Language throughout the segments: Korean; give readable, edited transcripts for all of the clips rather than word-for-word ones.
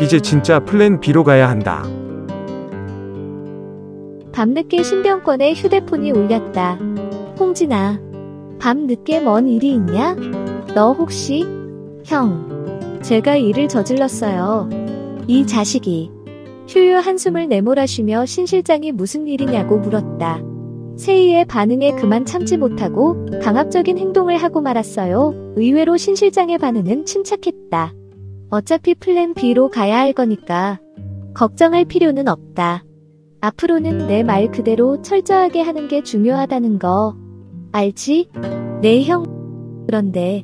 이제 진짜 플랜 B로 가야 한다. 밤늦게 신병권에 휴대폰이 울렸다. 홍진아, 밤늦게 뭔 일이 있냐? 너 혹시? 형, 제가 일을 저질렀어요. 이 자식이. 휴유 한숨을 내몰아쉬며 신 실장이 무슨 일이냐고 물었다. 세희의 반응에 그만 참지 못하고 강압적인 행동을 하고 말았어요. 의외로 신 실장의 반응은 침착했다. 어차피 플랜 B로 가야 할 거니까 걱정할 필요는 없다. 앞으로는 내 말 그대로 철저하게 하는 게 중요하다는 거 알지? 네 형. 그런데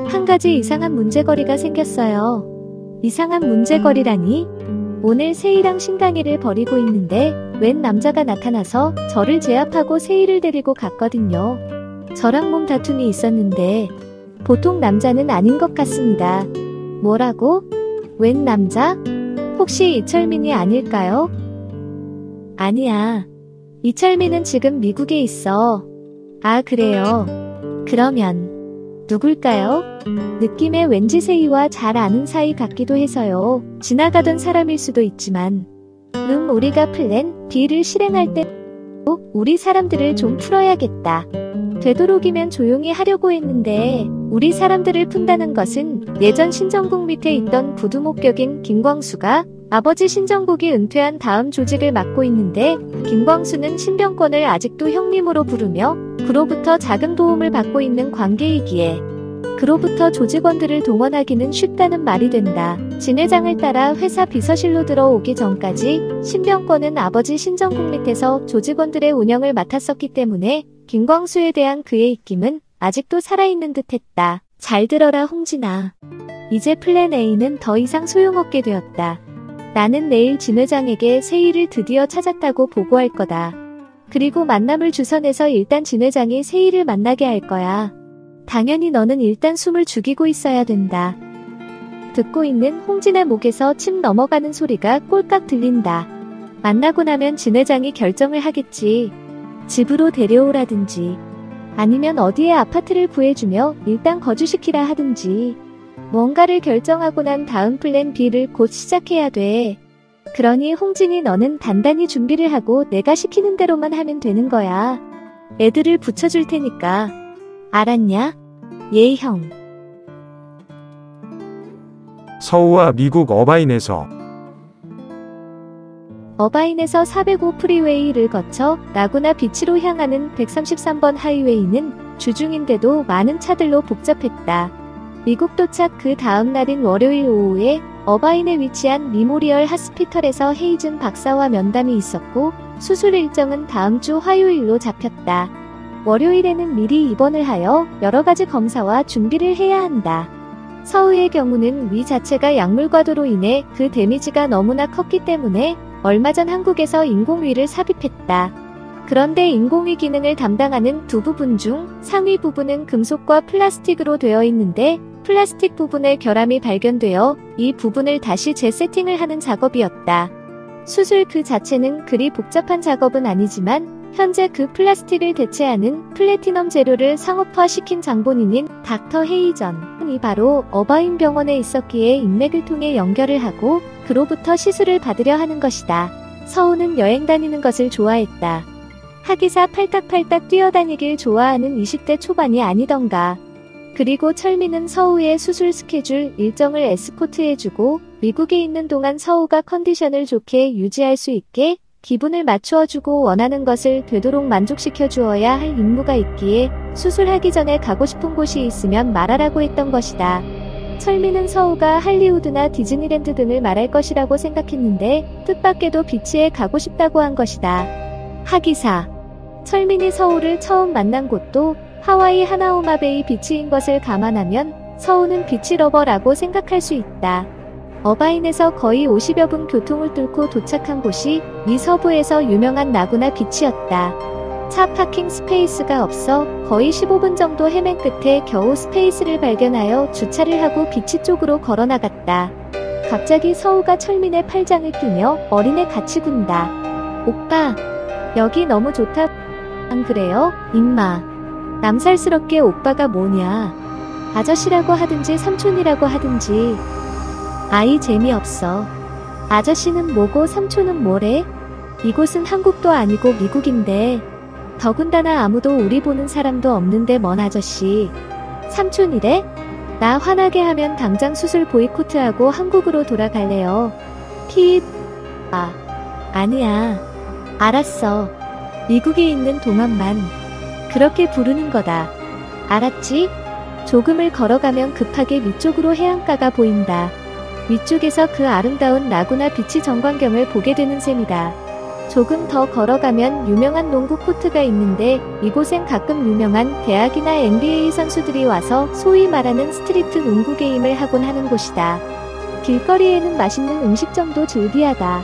한 가지 이상한 문제거리가 생겼어요. 이상한 문제거리라니? 오늘 세희랑 신강이를 벌이고 있는데 웬 남자가 나타나서 저를 제압하고 세희를 데리고 갔거든요. 저랑 몸 다툼이 있었는데 보통 남자는 아닌 것 같습니다. 뭐라고? 웬 남자? 혹시 이철민이 아닐까요? 아니야. 이철민은 지금 미국에 있어. 아, 그래요. 그러면 누굴까요? 느낌에 왠지 세희와 잘 아는 사이 같기도 해서요. 지나가던 사람일 수도 있지만 우리가 플랜 B를 실행할 때 우리 사람들을 좀 풀어야겠다. 되도록이면 조용히 하려고 했는데 우리 사람들을 푼다는 것은 예전 신정국 밑에 있던 부두목격인 김광수가 아버지 신정국이 은퇴한 다음 조직을 맡고 있는데 김광수는 신병권을 아직도 형님으로 부르며 그로부터 작은 도움을 받고 있는 관계이기에 그로부터 조직원들을 동원하기는 쉽다는 말이 된다. 진 회장을 따라 회사 비서실로 들어오기 전까지 신병권은 아버지 신정국 밑에서 조직원들의 운영을 맡았었기 때문에 김광수에 대한 그의 입김은 아직도 살아있는 듯했다. 잘 들어라 홍진아. 이제 플랜 A는 더 이상 소용없게 되었다. 나는 내일 진 회장에게 세희를 드디어 찾았다고 보고할 거다. 그리고 만남을 주선해서 일단 진 회장이 세희를 만나게 할 거야. 당연히 너는 일단 숨을 죽이고 있어야 된다. 듣고 있는 홍진의 목에서 침 넘어가는 소리가 꼴깍 들린다. 만나고 나면 진 회장이 결정을 하겠지. 집으로 데려오라든지 아니면 어디에 아파트를 구해주며 일단 거주시키라 하든지 뭔가를 결정하고 난 다음 플랜 B를 곧 시작해야 돼. 그러니 홍진이 너는 단단히 준비를 하고 내가 시키는 대로만 하면 되는 거야. 애들을 붙여줄 테니까. 알았냐? 예, 형. 서우와 미국 어바인에서 405 프리웨이를 거쳐 라구나 비치로 향하는 133번 하이웨이는 주중인데도 많은 차들로 복잡했다. 미국 도착 그 다음 날인 월요일 오후에 어바인에 위치한 미모리얼 하스피털에서 헤이즌 박사와 면담이 있었고 수술 일정은 다음 주 화요일로 잡혔다. 월요일에는 미리 입원을 하여 여러 가지 검사와 준비를 해야 한다. 서우의 경우는 위 자체가 약물 과도로 인해 그 데미지가 너무나 컸기 때문에 얼마 전 한국에서 인공위를 삽입했다. 그런데 인공위 기능을 담당하는 두 부분 중 상위 부분은 금속과 플라스틱으로 되어 있는데 플라스틱 부분에 결함이 발견되어 이 부분을 다시 재세팅을 하는 작업이었다. 수술 그 자체는 그리 복잡한 작업은 아니지만 현재 그 플라스틱을 대체하는 플래티넘 재료를 상업화시킨 장본인인 닥터 헤이전이 바로 어바인 병원에 있었기에 인맥을 통해 연결을 하고 그로부터 시술을 받으려 하는 것이다. 서우는 여행 다니는 것을 좋아했다. 하기사 팔딱팔딱 뛰어다니길 좋아하는 20대 초반이 아니던가. 그리고 철민은 서우의 수술 스케줄 일정을 에스코트해주고 미국에 있는 동안 서우가 컨디션을 좋게 유지할 수 있게 기분을 맞추어주고 원하는 것을 되도록 만족시켜 주어야 할 임무가 있기에 수술하기 전에 가고 싶은 곳이 있으면 말하라고 했던 것이다. 철민은 서우가 할리우드나 디즈니랜드 등을 말할 것이라고 생각했는데 뜻밖에도 비치에 가고 싶다고 한 것이다. 하기사. 철민이 서우를 처음 만난 곳도 하와이 하나오마베이 비치인 것을 감안하면 서우는 비치 러버라고 생각할 수 있다. 어바인에서 거의 50여 분 교통을 뚫고 도착한 곳이 미 서부에서 유명한 라구나 비치였다. 차 파킹 스페이스가 없어 거의 15분 정도 헤맨 끝에 겨우 스페이스를 발견하여 주차를 하고 비치 쪽으로 걸어나갔다. 갑자기 서우가 철민의 팔짱을 끼며 어린애 같이 군다. 오빠, 여기 너무 좋다. 안 그래요? 임마. 남살스럽게 오빠가 뭐냐. 아저씨라고 하든지 삼촌이라고 하든지. 아이 재미없어. 아저씨는 뭐고 삼촌은 뭐래? 이곳은 한국도 아니고 미국인데. 더군다나 아무도 우리 보는 사람도 없는데 뭔 아저씨. 삼촌이래? 나 화나게 하면 당장 수술 보이콧하고 한국으로 돌아갈래요. 핍. 아니야. 알았어. 미국에 있는 동안만 그렇게 부르는 거다. 알았지? 조금을 걸어가면 급하게 위쪽으로 해안가가 보인다. 위쪽에서 그 아름다운 라구나 비치 전광경을 보게 되는 셈이다. 조금 더 걸어가면 유명한 농구 코트가 있는데 이곳엔 가끔 유명한 대학이나 NBA 선수들이 와서 소위 말하는 스트리트 농구 게임을 하곤 하는 곳이다. 길거리에는 맛있는 음식점도 즐비하다.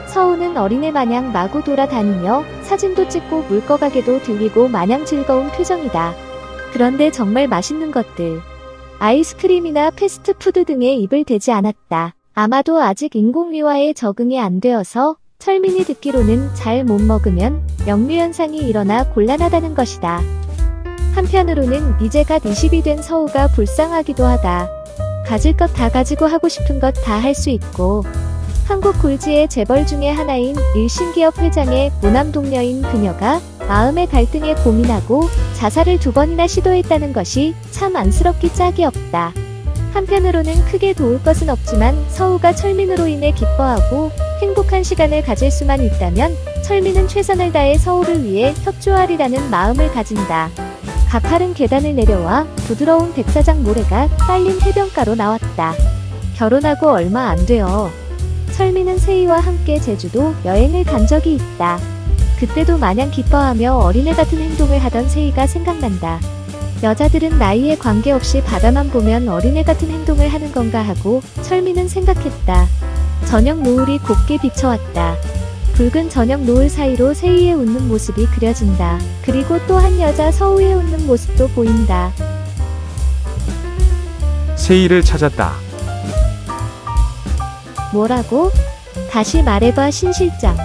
서우는 어린애 마냥 마구 돌아다니며 사진도 찍고 물거가게도 들리고 마냥 즐거운 표정이다. 그런데 정말 맛있는 것들, 아이스크림이나 패스트푸드 등에 입을 대지 않았다. 아마도 아직 인공위와에 적응이 안 되어서 철민이 듣기로는 잘 못 먹으면 역류현상이 일어나 곤란하다는 것이다. 한편으로는 이제 갓 20이 된 서우가 불쌍하기도 하다. 가질 것 다 가지고 하고 싶은 것 다 할 수 있고 한국 굴지의 재벌 중에 하나인 일신기업 회장의 모남 동료인 그녀가 마음의 갈등에 고민하고 자살을 2번이나 시도했다는 것이 참 안쓰럽기 짝이 없다. 한편으로는 크게 도울 것은 없지만 서우가 철민으로 인해 기뻐하고 행복한 시간을 가질 수만 있다면 철민은 최선을 다해 서우를 위해 협조하리라는 마음을 가진다. 가파른 계단을 내려와 부드러운 백사장 모래가 깔린 해변가로 나왔다. 결혼하고 얼마 안 돼요. 철민은 세희와 함께 제주도 여행을 간 적이 있다. 그때도 마냥 기뻐하며 어린애 같은 행동을 하던 세희가 생각난다. 여자들은 나이에 관계없이 바다만 보면 어린애 같은 행동을 하는 건가 하고 철민은 생각했다. 저녁 노을이 곱게 비쳐왔다. 붉은 저녁 노을 사이로 세희의 웃는 모습이 그려진다. 그리고 또 한 여자 서우의 웃는 모습도 보인다. 세희를 찾았다. 뭐라고? 다시 말해봐 신 실장.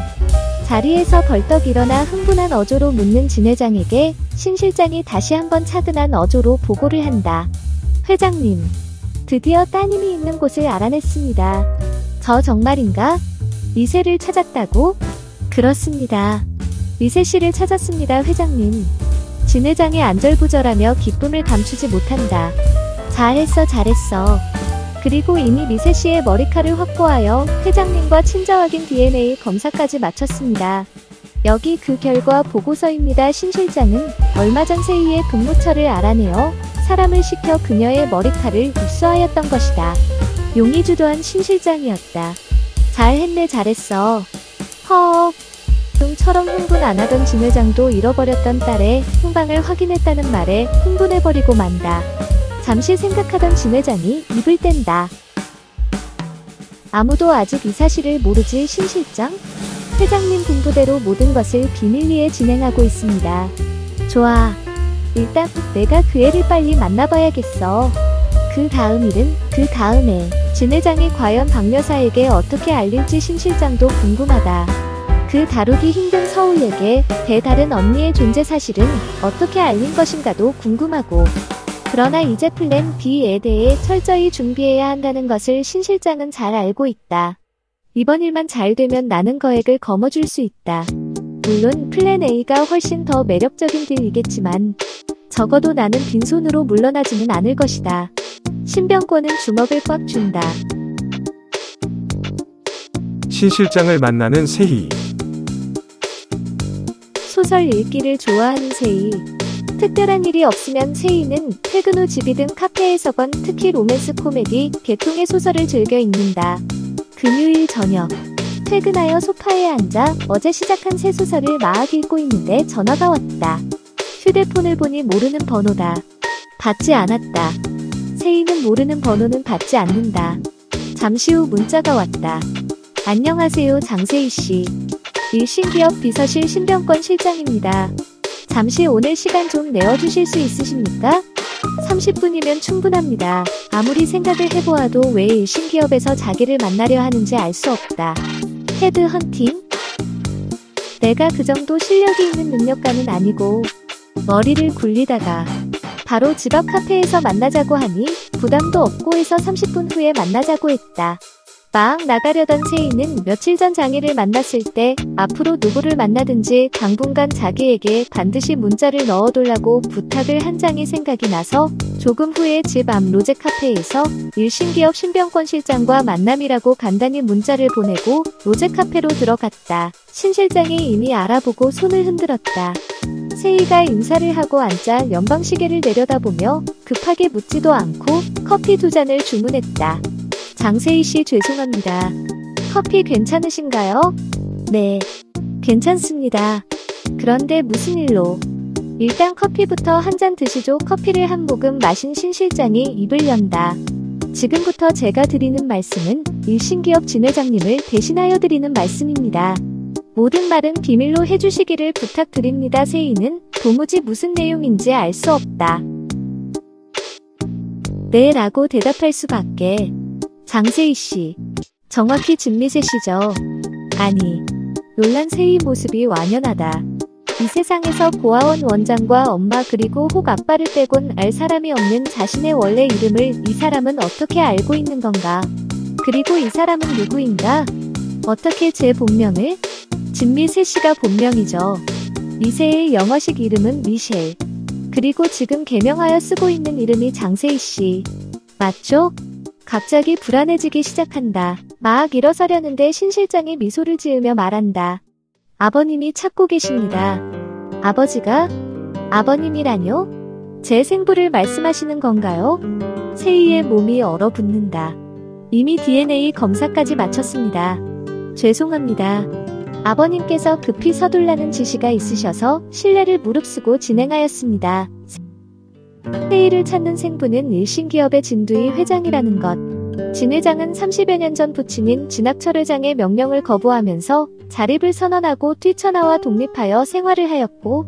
자리에서 벌떡 일어나 흥분한 어조로 묻는 진 회장에게 신 실장이 다시 한번 차분한 어조로 보고를 한다. 회장님, 드디어 따님이 있는 곳을 알아냈습니다. 저 정말인가? 미세를 찾았다고? 그렇습니다. 미세 씨를 찾았습니다, 회장님. 진 회장이 안절부절하며 기쁨을 감추지 못한다. 잘했어, 잘했어. 그리고 이미 미세 씨의 머리카락을 확보하여 회장님과 친자 확인 DNA 검사까지 마쳤습니다. 여기 그 결과 보고서입니다. 신 실장은 얼마 전 세희의 근무처를 알아내어 사람을 시켜 그녀의 머리카락을 입수하였던 것이다. 용이 주도한 신 실장이었다. 잘했네, 잘했어. 허. 좀처럼 흥분 안 하던 진 회장도 잃어버렸던 딸의 행방을 확인했다는 말에 흥분해버리고 만다. 잠시 생각하던 진 회장이 입을 뗀다. 아무도 아직 이 사실을 모르지 신 실장? 회장님 분부대로 모든 것을 비밀리에 진행하고 있습니다. 좋아. 일단 내가 그 애를 빨리 만나봐야겠어. 그 다음 일은 그 다음에 진 회장이 과연 박 여사에게 어떻게 알릴지 신 실장도 궁금하다. 그 다루기 힘든 서우에게 배다른 언니의 존재 사실은 어떻게 알린 것인가도 궁금하고 그러나 이제 플랜 B에 대해 철저히 준비해야 한다는 것을 신 실장은 잘 알고 있다. 이번 일만 잘 되면 나는 거액을 거머쥘 수 있다. 물론 플랜 A가 훨씬 더 매력적인 딜이겠지만 적어도 나는 빈손으로 물러나지는 않을 것이다. 신병권은 주먹을 꽉 쥔다. 신 실장을 만나는 세희. 소설 읽기를 좋아하는 세희. 특별한 일이 없으면 세희는 퇴근 후 집이든 카페에서건 특히 로맨스 코미디, 계통의 소설을 즐겨 읽는다. 금요일 저녁. 퇴근하여 소파에 앉아 어제 시작한 새 소설을 막 읽고 있는데 전화가 왔다. 휴대폰을 보니 모르는 번호다. 받지 않았다. 세희는 모르는 번호는 받지 않는다. 잠시 후 문자가 왔다. 안녕하세요, 장세희 씨. 일신기업 비서실 신병권 실장입니다. 잠시 오늘 시간 좀 내어주실 수 있으십니까? 30분이면 충분합니다. 아무리 생각을 해보아도 왜 일신기업에서 자기를 만나려 하는지 알 수 없다. 헤드헌팅? 내가 그 정도 실력이 있는 능력가는 아니고 머리를 굴리다가 바로 집 앞 카페에서 만나자고 하니 부담도 없고 해서 30분 후에 만나자고 했다. 막 나가려던 세희는 며칠 전 장희를 만났을 때 앞으로 누구를 만나든지 당분간 자기에게 반드시 문자를 넣어둘라고 부탁을 한 장이 생각이 나서 조금 후에 집 앞 로제 카페에서 일신기업 신병권 실장과 만남이라고 간단히 문자를 보내고 로제 카페로 들어갔다. 신 실장이 이미 알아보고 손을 흔들었다. 세희가 인사를 하고 앉아 연방시계를 내려다보며 급하게 묻지도 않고 커피 2잔을 주문했다. 장세희 씨 죄송합니다. 커피 괜찮으신가요? 네, 괜찮습니다. 그런데 무슨 일로? 일단 커피부터 한 잔 드시죠. 커피를 한 모금 마신 신 실장이 입을 연다. 지금부터 제가 드리는 말씀은 일신기업 진 회장님을 대신하여 드리는 말씀입니다. 모든 말은 비밀로 해주시기를 부탁드립니다. 세희는 도무지 무슨 내용인지 알 수 없다. 네 라고 대답할 수밖에. 장세희 씨, 정확히 진미세 씨죠? 아니, 놀란 세희 모습이 완연하다. 이 세상에서 고아원 원장과 엄마 그리고 혹 아빠를 빼곤 알 사람이 없는 자신의 원래 이름을 이 사람은 어떻게 알고 있는 건가? 그리고 이 사람은 누구인가? 어떻게 제 본명을? 진미세 씨가 본명이죠. 미세의 영어식 이름은 미셸. 그리고 지금 개명하여 쓰고 있는 이름이 장세희 씨. 맞죠? 갑자기 불안해지기 시작한다. 막 일어서려는데 신 실장이 미소를 지으며 말한다. 아버님이 찾고 계십니다. 아버지가? 아버님이라뇨? 제 생부를 말씀하시는 건가요? 세희의 몸이 얼어붙는다. 이미 DNA 검사까지 마쳤습니다. 죄송합니다. 아버님께서 급히 서둘라는 지시가 있으셔서 신뢰를 무릅쓰고 진행하였습니다. 세희를 찾는 생부는 일신기업의 진두이 회장이라는 것. 진 회장은 30여 년 전 부친인 진학철 회장의 명령을 거부하면서 자립을 선언하고 뛰쳐나와 독립하여 생활을 하였고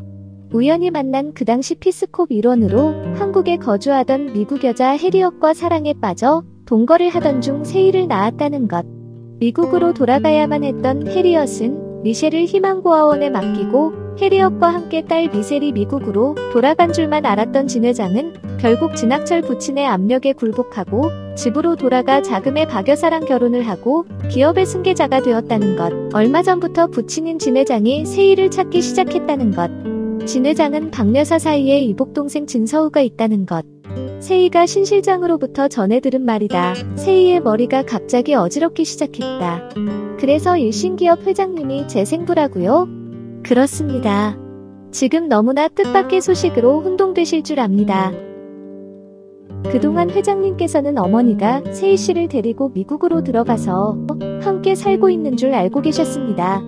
우연히 만난 그 당시 피스콥 일원으로 한국에 거주하던 미국 여자 해리엇과 사랑에 빠져 동거를 하던 중 세희를 낳았다는 것. 미국으로 돌아가야만 했던 해리엇은 미셸을 희망고아원에 맡기고 해리엇과 함께 딸 미셸이 미국으로 돌아간 줄만 알았던 진 회장은 결국 진학철 부친의 압력에 굴복하고 집으로 돌아가 자금의 박 여사랑 결혼을 하고 기업의 승계자가 되었다는 것. 얼마 전부터 부친인 진 회장이 세희를 찾기 시작했다는 것. 진 회장은 박 여사 사이에 이복동생 진서우가 있다는 것. 세희가 신 실장으로부터 전해 들은 말이다. 세희의 머리가 갑자기 어지럽기 시작했다. 그래서 일신기업 회장님이 제 생부라고요? 그렇습니다. 지금 너무나 뜻밖의 소식으로 혼동되실 줄 압니다. 그동안 회장님께서는 어머니가 세희 씨를 데리고 미국으로 들어가서 함께 살고 있는 줄 알고 계셨습니다.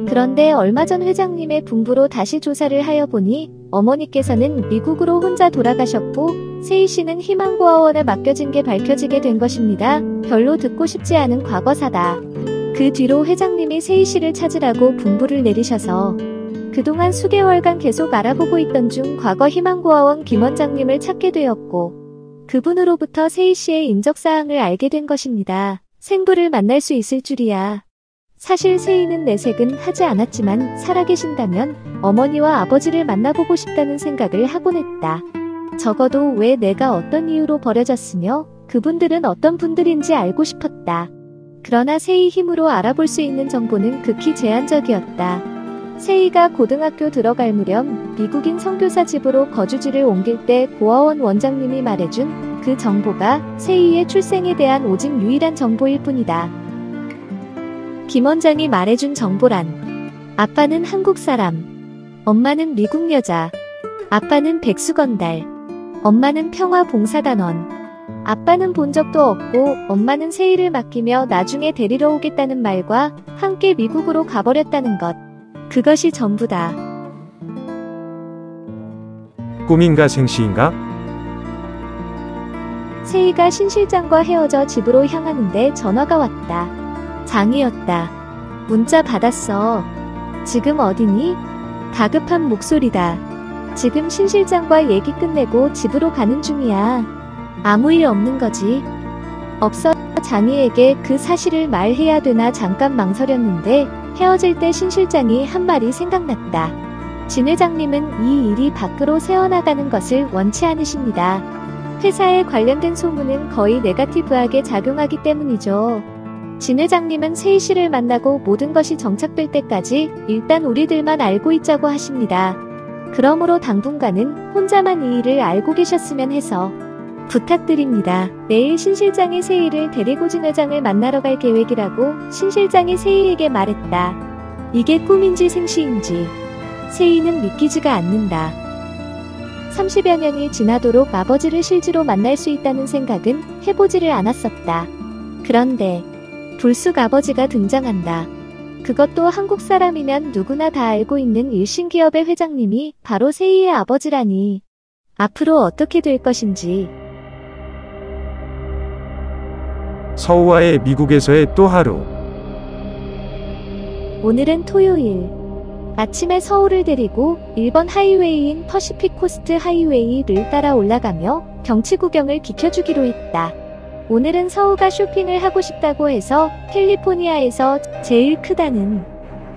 그런데 얼마 전 회장님의 분부로 다시 조사를 하여 보니 어머니께서는 미국으로 혼자 돌아가셨고 세희 씨는 희망고아원에 맡겨진 게 밝혀지게 된 것입니다. 별로 듣고 싶지 않은 과거사다. 그 뒤로 회장님이 세희 씨를 찾으라고 분부를 내리셔서 그동안 수개월간 계속 알아보고 있던 중 과거 희망고아원 김 원장님을 찾게 되었고 그분으로부터 세희 씨의 인적사항을 알게 된 것입니다. 생부를 만날 수 있을 줄이야. 사실 세희는 내색은 하지 않았지만 살아계신다면 어머니와 아버지를 만나보고 싶다는 생각을 하곤 했다. 적어도 왜 내가 어떤 이유로 버려졌으며 그분들은 어떤 분들인지 알고 싶었다. 그러나 세희 힘으로 알아볼 수 있는 정보는 극히 제한적이었다. 세희가 고등학교 들어갈 무렵 미국인 선교사 집으로 거주지를 옮길 때 고아원 원장님이 말해준 그 정보가 세희의 출생에 대한 오직 유일한 정보일 뿐이다. 김 원장이 말해준 정보란 아빠는 한국 사람, 엄마는 미국 여자, 아빠는 백수건달, 엄마는 평화봉사단원, 아빠는 본 적도 없고 엄마는 세희를 맡기며 나중에 데리러 오겠다는 말과 함께 미국으로 가버렸다는 것. 그것이 전부다. 꿈인가 생시인가? 세희가 신 실장과 헤어져 집으로 향하는데 전화가 왔다. 장이었다. 문자 받았어. 지금 어디니? 다급한 목소리다. 지금 신 실장과 얘기 끝내고 집으로 가는 중이야. 아무 일 없는 거지? 없어. 장희에게 그 사실을 말해야 되나 잠깐 망설였는데 헤어질 때 신 실장이 한 말이 생각났다. 진 회장님은 이 일이 밖으로 새어나가는 것을 원치 않으십니다. 회사에 관련된 소문은 거의 네거티브하게 작용하기 때문이죠. 진 회장님은 세희 씨를 만나고 모든 것이 정착될 때까지 일단 우리들만 알고 있자고 하십니다. 그러므로 당분간은 혼자만 이 일을 알고 계셨으면 해서 부탁드립니다. 내일 신 실장이 세희를 데리고 진 회장을 만나러 갈 계획이라고 신 실장이 세희에게 말했다. 이게 꿈인지 생시인지 세희는 믿기지가 않는다. 30여 년이 지나도록 아버지를 실제로 만날 수 있다는 생각은 해보지를 않았었다. 그런데 불쑥 아버지가 등장한다. 그것도 한국 사람이면 누구나 다 알고 있는 일신기업의 회장님이 바로 세희의 아버지라니. 앞으로 어떻게 될 것인지. 서우와의 미국에서의 또 하루. 오늘은 토요일. 아침에 서울을 데리고 일본 하이웨이인 퍼시픽 코스트 하이웨이를 따라 올라가며 경치 구경을 비켜주기로 했다. 오늘은 서우가 쇼핑을 하고 싶다고 해서 캘리포니아에서 제일 크다는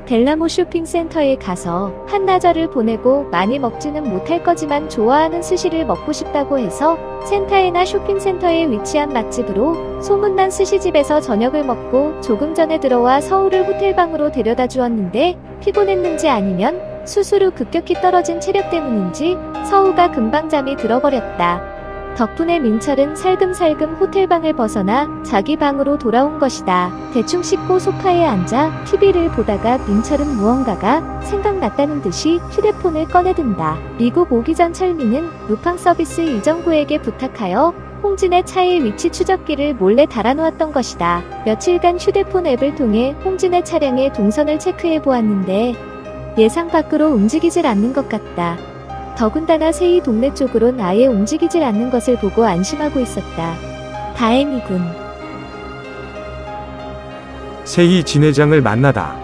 델라모 쇼핑센터에 가서 한나절을 보내고 많이 먹지는 못할 거지만 좋아하는 스시를 먹고 싶다고 해서 센타에나 쇼핑센터에 위치한 맛집으로 소문난 스시집에서 저녁을 먹고 조금 전에 들어와 서울을 호텔방으로 데려다 주었는데 피곤했는지 아니면 수수로 급격히 떨어진 체력 때문인지 서우가 금방 잠이 들어버렸다. 덕분에 민철은 살금살금 호텔방을 벗어나 자기 방으로 돌아온 것이다. 대충 씻고 소파에 앉아 TV를 보다가 민철은 무언가가 생각났다는 듯이 휴대폰을 꺼내든다. 미국 오기 전 철민은 루팡 서비스 이정구에게 부탁하여 홍진의 차의 위치 추적기를 몰래 달아놓았던 것이다. 며칠간 휴대폰 앱을 통해 홍진의 차량의 동선을 체크해 보았는데 예상 밖으로 움직이질 않는 것 같다. 더군다나 세희 동네 쪽으론 아예 움직이질 않는 것을 보고 안심하고 있었다. 다행이군. 세희 진 회장을 만나다.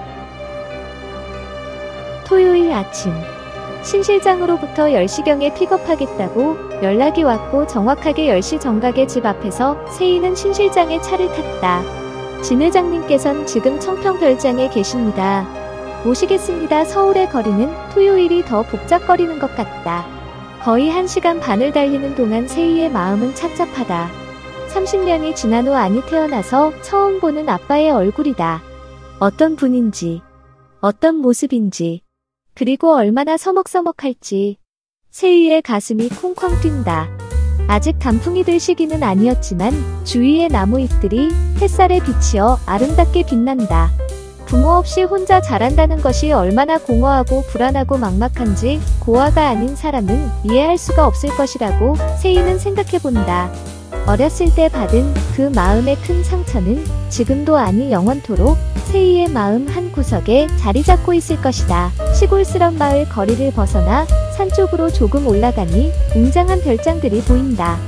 토요일 아침. 신 실장으로부터 10시경에 픽업하겠다고 연락이 왔고 정확하게 10시 정각에 집 앞에서 세희는 신 실장의 차를 탔다. 진 회장님께선 지금 청평별장에 계십니다. 모시겠습니다. 서울의 거리는 토요일이 더 복잡거리는 것 같다. 거의 1시간 반을 달리는 동안 세희의 마음은 착잡하다. 30년이 지난 후 아니 태어나서 처음 보는 아빠의 얼굴이다. 어떤 분인지, 어떤 모습인지, 그리고 얼마나 서먹서먹할지. 세희의 가슴이 콩콩 뛴다. 아직 단풍이 될 시기는 아니었지만 주위의 나무잎들이 햇살에 비치어 아름답게 빛난다. 부모 없이 혼자 자란다는 것이 얼마나 공허하고 불안하고 막막한지 고아가 아닌 사람은 이해할 수가 없을 것이라고 세희는 생각해본다. 어렸을 때 받은 그 마음의 큰 상처는 지금도 아니 영원토록 세희의 마음 한 구석에 자리 잡고 있을 것이다. 시골스런 마을 거리를 벗어나 산 쪽으로 조금 올라가니 웅장한 별장들이 보인다.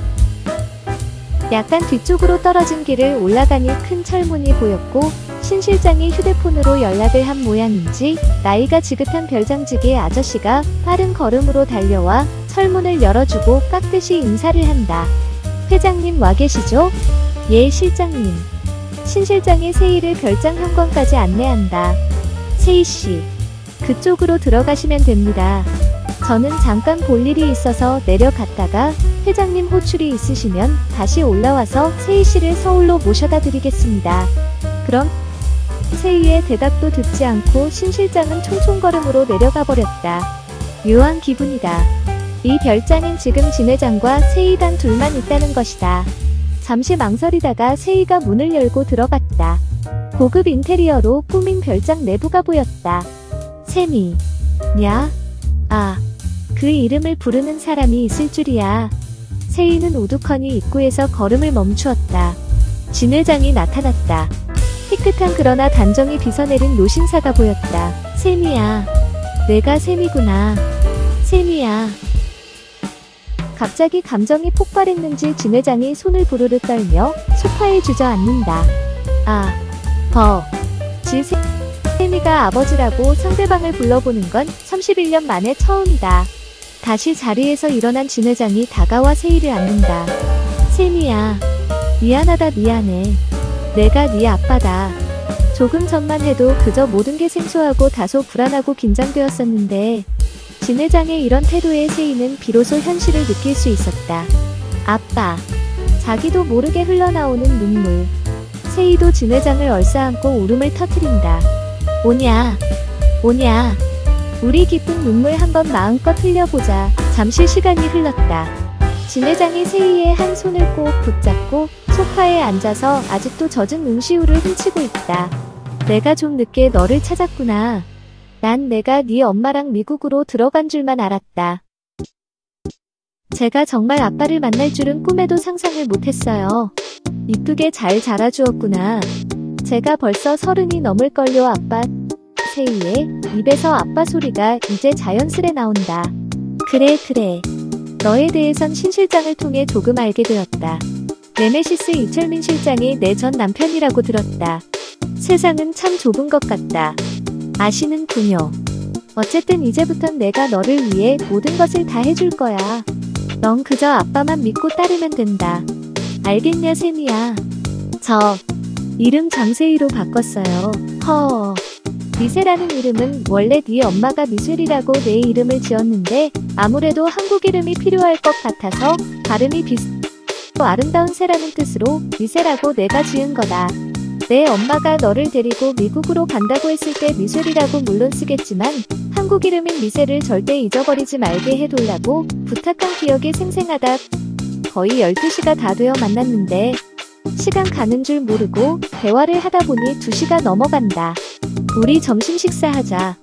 약간 뒤쪽으로 떨어진 길을 올라가니 큰 철문이 보였고 신 실장이 휴대폰으로 연락을 한 모양인지 나이가 지긋한 별장지기 아저씨가 빠른 걸음으로 달려와 철문을 열어주고 깍듯이 인사를 한다. 회장님 와 계시죠? 예 실장님. 신 실장이 세희를 별장 현관까지 안내한다. 세희씨, 그쪽으로 들어가시면 됩니다. 저는 잠깐 볼 일이 있어서 내려갔다가 회장님 호출이 있으시면 다시 올라와서 세희씨를 서울로 모셔다 드리겠습니다. 그럼 세희의 대답도 듣지 않고 신 실장은 총총걸음으로 내려가 버렸다. 묘한 기분이다. 이 별장엔 지금 진 회장과 세희 단 둘만 있다는 것이다. 잠시 망설이다가 세희가 문을 열고 들어갔다. 고급 인테리어로 꾸민 별장 내부가 보였다. 세미. 냐? 아. 그 이름을 부르는 사람이 있을 줄이야. 세희는 우두커니 입구에서 걸음을 멈추었다. 진 회장이 나타났다. 희끗한 그러나 단정히 빗어내린 노신사가 보였다. 세미야. 내가 세미구나. 세미야. 갑자기 감정이 폭발했는지 진 회장이 손을 부르르 떨며 소파에 주저앉는다. 아, 세미가 아버지라고 상대방을 불러보는 건 31년 만에 처음이다. 다시 자리에서 일어난 진 회장이 다가와 세희를 안는다. 세미야. 미안하다 미안해. 내가 네 아빠다. 조금 전만 해도 그저 모든 게 생소하고 다소 불안하고 긴장되었었는데 진 회장의 이런 태도에 세희는 비로소 현실을 느낄 수 있었다. 아빠. 자기도 모르게 흘러나오는 눈물. 세희도 진회장을 얼싸안고 울음을 터뜨린다. 오냐, 오냐. 우리 기쁜 눈물 한번 마음껏 흘려보자. 잠시 시간이 흘렀다. 진회장이 세희의 한 손을 꼭 붙잡고 소파에 앉아서 아직도 젖은 눈시울을 훔치고 있다. 내가 좀 늦게 너를 찾았구나. 난 내가 네 엄마랑 미국으로 들어간 줄만 알았다. 제가 정말 아빠를 만날 줄은 꿈에도 상상을 못했어요. 이쁘게 잘 자라주었구나. 제가 벌써 30이 넘을걸요. 아빠. 세희의 입에서 아빠 소리가 이제 자연스레 나온다. 그래. 너에 대해선 신 실장을 통해 조금 알게 되었다. 네메시스 이철민 실장이 내 전 남편이라고 들었다. 세상은 참 좁은 것 같다. 아시는군요. 어쨌든 이제부턴 내가 너를 위해 모든 것을 다 해줄 거야. 넌 그저 아빠만 믿고 따르면 된다. 알겠냐 세미야. 저 이름 장세희로 바꿨어요. 허. 미세라는 이름은 원래 네 엄마가 미술이라고 내 이름을 지었는데 아무래도 한국 이름이 필요할 것 같아서 발음이 비슷하고 아름다운 새라는 뜻으로 미세라고 내가 지은 거다. 내 엄마가 너를 데리고 미국으로 간다고 했을 때 미술이라고 물론 쓰겠지만 한국 이름인 미세를 절대 잊어버리지 말게 해달라고 부탁한 기억이 생생하다. 거의 12시가 다 되어 만났는데 시간 가는 줄 모르고 대화를 하다 보니 2시가 넘어간다. 우리 점심 식사하자.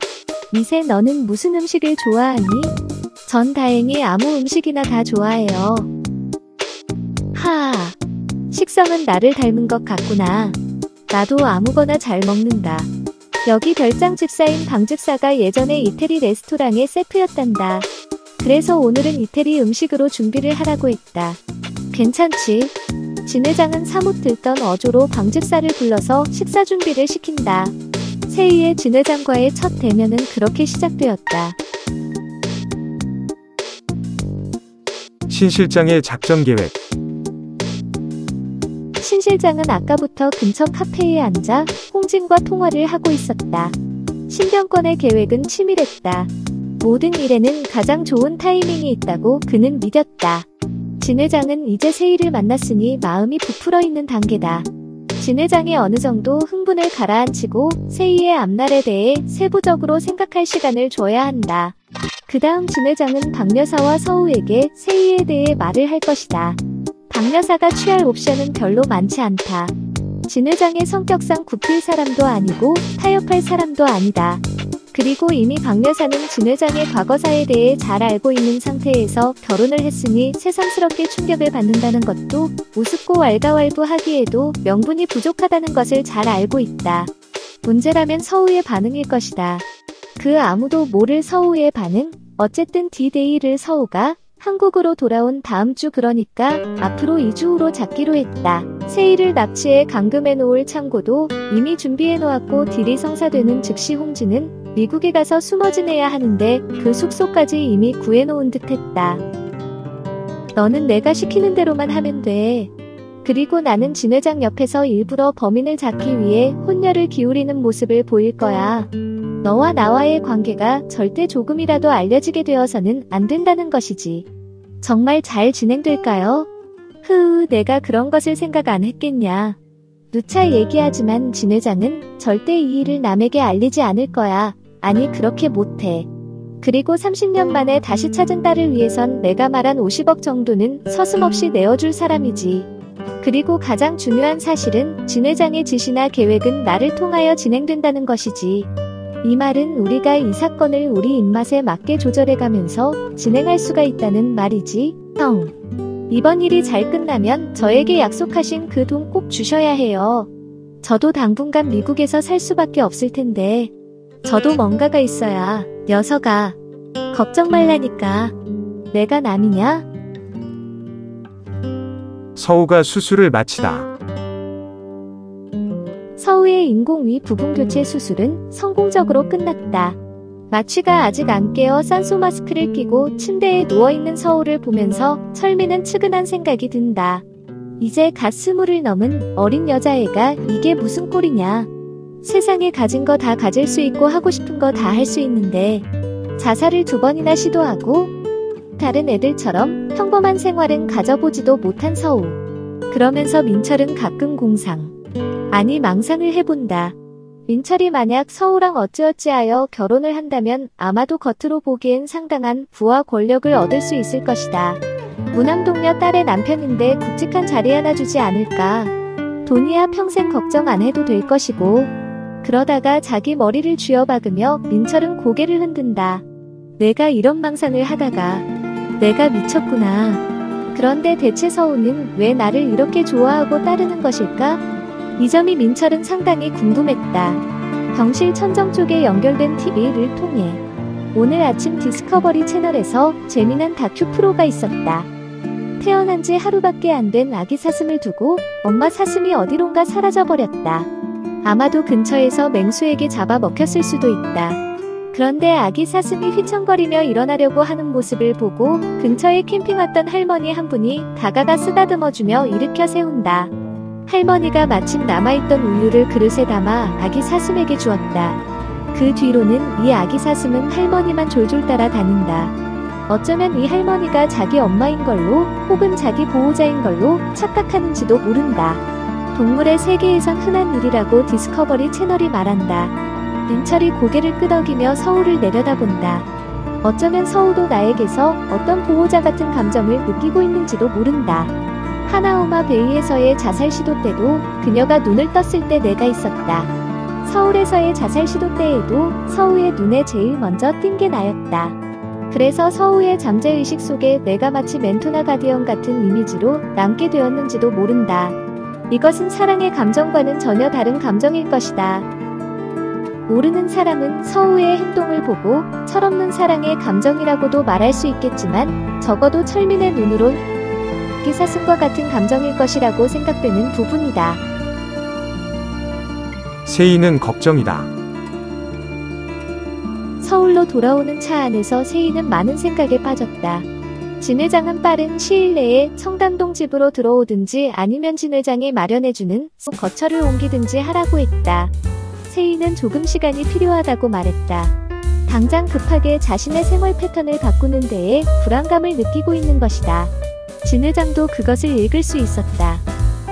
미세 너는 무슨 음식을 좋아하니? 전 다행히 아무 음식이나 다 좋아해요. 하. 식성은 나를 닮은 것 같구나. 나도 아무거나 잘 먹는다. 여기 별장 집사인 방 집사가 예전에 이태리 레스토랑의 셰프였단다. 그래서 오늘은 이태리 음식으로 준비를 하라고 했다. 괜찮지? 진 회장은 사뭇 들던 어조로 방 집사를 불러서 식사 준비를 시킨다. 세희의 진 회장과의 첫 대면은 그렇게 시작되었다. 신 실장의 작전 계획. 신 실장은 아까부터 근처 카페에 앉아 홍진과 통화를 하고 있었다. 신병권의 계획은 치밀했다. 모든 일에는 가장 좋은 타이밍이 있다고 그는 믿었다. 진 회장은 이제 세희를 만났으니 마음이 부풀어 있는 단계다. 진 회장이 어느 정도 흥분을 가라앉히고 세희의 앞날에 대해 세부적으로 생각할 시간을 줘야 한다. 그 다음 진 회장은 박 여사와 서우에게 세희에 대해 말을 할 것이다. 박 여사가 취할 옵션은 별로 많지 않다. 진 회장의 성격상 굽힐 사람도 아니고 타협할 사람도 아니다. 그리고 이미 박 여사는 진 회장의 과거사에 대해 잘 알고 있는 상태에서 결혼을 했으니 새삼스럽게 충격을 받는다는 것도 우습고 왈가왈부하기에도 명분이 부족하다는 것을 잘 알고 있다. 문제라면 서우의 반응일 것이다. 그 아무도 모를 서우의 반응? 어쨌든 D-Day를 서우가 한국으로 돌아온 다음 주 그러니까 앞으로 2주 후로 잡기로 했다. 세희를 납치해 감금해 놓을 창고도 이미 준비해 놓았고 딜이 성사되는 즉시 홍진은 미국에 가서 숨어 지내야 하는데 그 숙소까지 이미 구해 놓은 듯 했다. 너는 내가 시키는 대로만 하면 돼. 그리고 나는 진 회장 옆에서 일부러 범인을 잡기 위해 혼혈을 기울이는 모습을 보일 거야. 너와 나와의 관계가 절대 조금이라도 알려지게 되어서는 안 된다는 것이지. 정말 잘 진행될까요? 내가 그런 것을 생각 안 했겠냐. 누차 얘기하지만 진 회장은 절대 이 일을 남에게 알리지 않을 거야. 아니 그렇게 못해. 그리고 30년 만에 다시 찾은 딸을 위해선 내가 말한 50억 정도는 서슴없이 내어줄 사람이지. 그리고 가장 중요한 사실은 진 회장의 지시나 계획은 나를 통하여 진행된다는 것이지. 이 말은 우리가 이 사건을 우리 입맛에 맞게 조절해가면서 진행할 수가 있다는 말이지. 형, 이번 일이 잘 끝나면 저에게 약속하신 그 돈 꼭 주셔야 해요. 저도 당분간 미국에서 살 수밖에 없을 텐데 저도 뭔가가 있어야. 녀석아, 걱정 말라니까. 내가 남이냐? 서우가 수술을 마치다. 서우의 인공위 부분 교체 수술은 성공적으로 끝났다. 마취가 아직 안 깨어 산소 마스크를 끼고 침대에 누워있는 서우를 보면서 철미는 측은한 생각이 든다. 이제 갓 20을 넘은 어린 여자애가 이게 무슨 꼴이냐. 세상에 가진 거 다 가질 수 있고 하고 싶은 거 다 할 수 있는데 자살을 2번이나 시도하고 다른 애들처럼 평범한 생활은 가져보지도 못한 서우. 그러면서 민철은 가끔 공상. 아니 망상을 해본다. 민철이 만약 서우랑 어찌어찌하여 결혼을 한다면 아마도 겉으로 보기엔 상당한 부와 권력을 얻을 수 있을 것이다. 무남동녀 딸의 남편인데 굵직한 자리 하나 주지 않을까. 돈이야 평생 걱정 안 해도 될 것이고. 그러다가 자기 머리를 쥐어박으며 민철은 고개를 흔든다. 내가 이런 망상을 하다가 내가 미쳤구나. 그런데 대체 서우는 왜 나를 이렇게 좋아하고 따르는 것일까? 이 점이 민철은 상당히 궁금했다. 병실 천정 쪽에 연결된 TV를 통해 오늘 아침 디스커버리 채널에서 재미난 다큐 프로가 있었다. 태어난 지 하루밖에 안 된 아기 사슴을 두고 엄마 사슴이 어디론가 사라져버렸다. 아마도 근처에서 맹수에게 잡아먹혔을 수도 있다. 그런데 아기 사슴이 휘청거리며 일어나려고 하는 모습을 보고 근처에 캠핑 왔던 할머니 한 분이 다가가 쓰다듬어주며 일으켜 세운다. 할머니가 마침 남아있던 우유를 그릇에 담아 아기 사슴에게 주었다. 그 뒤로는 이 아기 사슴은 할머니만 졸졸 따라다닌다. 어쩌면 이 할머니가 자기 엄마인 걸로 혹은 자기 보호자인 걸로 착각하는지도 모른다. 동물의 세계에선 흔한 일이라고 디스커버리 채널이 말한다. 민철이 고개를 끄덕이며 서우를 내려다본다. 어쩌면 서우도 나에게서 어떤 보호자 같은 감정을 느끼고 있는지도 모른다. 하나우마 베이에서의 자살 시도 때도 그녀가 눈을 떴을 때 내가 있었다. 서울에서의 자살 시도 때에도 서우의 눈에 제일 먼저 띈 게 나였다. 그래서 서우의 잠재의식 속에 내가 마치 멘토나 가디언 같은 이미지로 남게 되었는지도 모른다. 이것은 사랑의 감정과는 전혀 다른 감정일 것이다. 모르는 사람은 서우의 행동을 보고 철없는 사랑의 감정이라고도 말할 수 있겠지만 적어도 철민의 눈으론 아기 사슴과 같은 감정일 것이라고 생각되는 부분이다. 세희는 걱정이다. 서울로 돌아오는 차 안에서 세희는 많은 생각에 빠졌다. 진 회장은 빠른 시일 내에 청담동 집으로 들어오든지 아니면 진 회장이 마련해주는 거처를 옮기든지 하라고 했다. 세희는 조금 시간이 필요하다고 말했다. 당장 급하게 자신의 생활 패턴을 바꾸는 데에 불안감을 느끼고 있는 것이다. 진 회장도 그것을 읽을 수 있었다.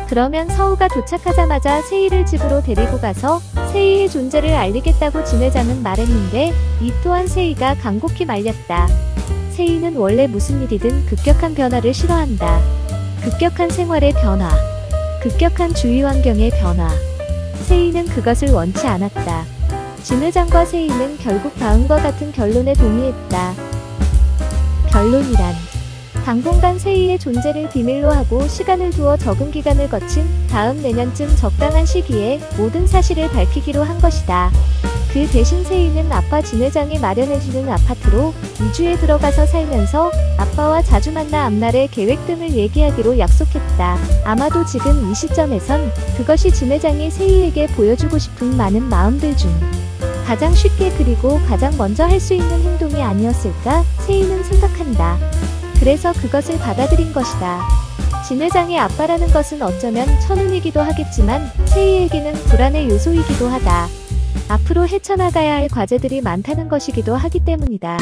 그러면 서우가 도착하자마자 세희를 집으로 데리고 가서 세희의 존재를 알리겠다고 진 회장은 말했는데 이 또한 세희가 간곡히 말렸다. 세희는 원래 무슨 일이든 급격한 변화를 싫어한다. 급격한 생활의 변화, 급격한 주위 환경의 변화. 세희는 그것을 원치 않았다. 진 회장과 세희는 결국 다음과 같은 결론에 동의했다. 결론이란 당분간 세희의 존재를 비밀로 하고 시간을 두어 적응 기간을 거친 다음 내년쯤 적당한 시기에 모든 사실을 밝히기로 한 것이다. 그 대신 세희는 아빠 진 회장이 마련해주는 아파트로 2주에 들어가서 살면서 아빠와 자주 만나 앞날의 계획 등을 얘기하기로 약속했다. 아마도 지금 이 시점에선 그것이 진 회장이 세희에게 보여주고 싶은 많은 마음들 중 가장 쉽게 그리고 가장 먼저 할 수 있는 행동이 아니었을까 세희는 생각한다. 그래서 그것을 받아들인 것이다. 진 회장의 아빠라는 것은 어쩌면 천운이기도 하겠지만 세희에게는 불안의 요소이기도 하다. 앞으로 헤쳐나가야 할 과제들이 많다는 것이기도 하기 때문이다.